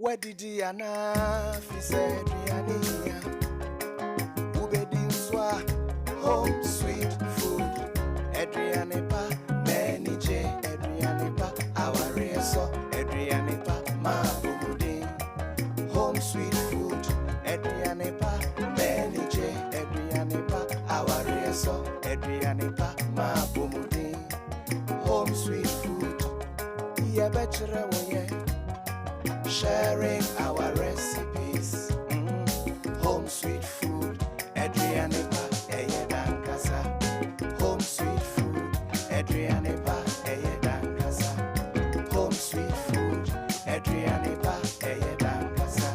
Where did Diana fi said Riania? Ubedi Swa home sweet food. Adrianepa, Manije, Adrianepa, our reso, Adrianepa, Mabudi. Home sweet food. Adrianepa, Manije, Adrianepa, our reso, Adrianepa, Mabudi. Home sweet food. Yeah, better way. Sharing our recipes. Home sweet food. Adrianepa, Eyedan Casa. Home sweet food. Adrianepa, Eyedan Casa. Home sweet food. Adrianepa, Eyedan Casa.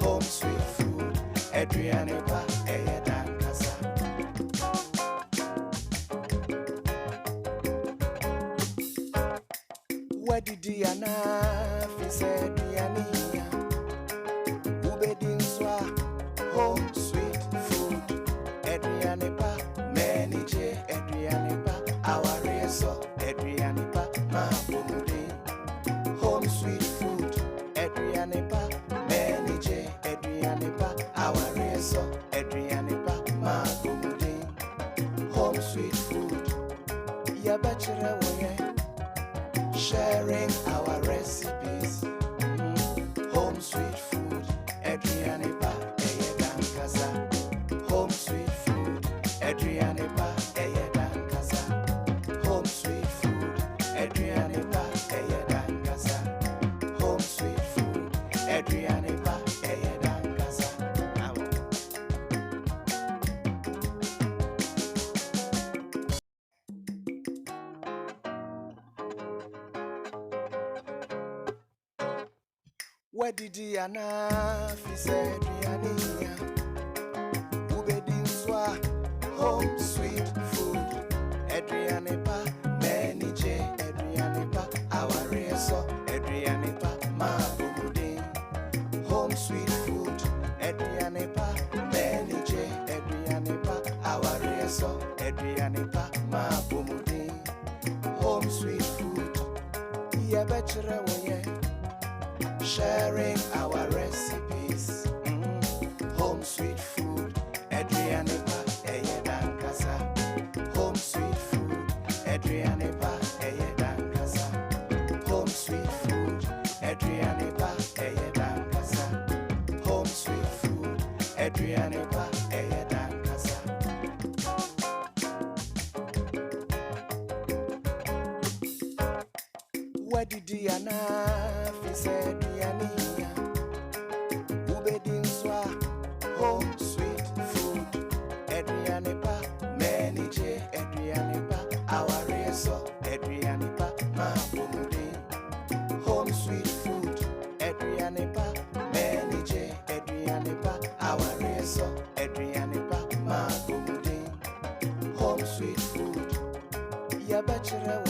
Home sweet food. Adrianepa, Eyedan Casa. Where did Diana fi said Diania? Ubedi Swa home sweet food. Adrianepa, Manije, Adrianepa, our reso, Adrianepa, Mabudi. Home sweet food. Adrianepa, Manije, Adrianepa, our reso, Adrianepa, Mabudi. Home sweet food. Yeah, bachelor way. Sharing our recipes. Home sweet food. Adrianepa, Eyedan Casa. Home sweet food. Adrianepa, Eyedan Casa. Home sweet food. Adrianepa, Eyedan Casa. Home sweet food. Adrianepa, Eyedan Casa. Where did Diana fi said Riania? Ubedi Swa home sweet food. Adrianepa, Manije, Adrianepa, our reso, Adrianepa, Mabudi. Home sweet food. Adrianepa, Manije, Adrianepa, our reso, Adrianepa, Mabudi. Home sweet food. Yeah, better way. Sharing our recipes. Home sweet food. Adrianepa, Eyedan Casa. Home sweet food. Adrianepa, Eyedan Casa. Home sweet food. Adrianepa, Eyedan Casa. Home sweet food. Adrianepa, Eyedan Casa. Where did Diana fi said Diania? Ubedi Swa home sweet food. Adrianepa, Manije, Adrianepa, our reso, Adrianepa, Mabudi. Home sweet food. Adrianepa, Manije, Adrianepa, our reso, Adrianepa, Mabudi. Home sweet food. Yeah, bachelor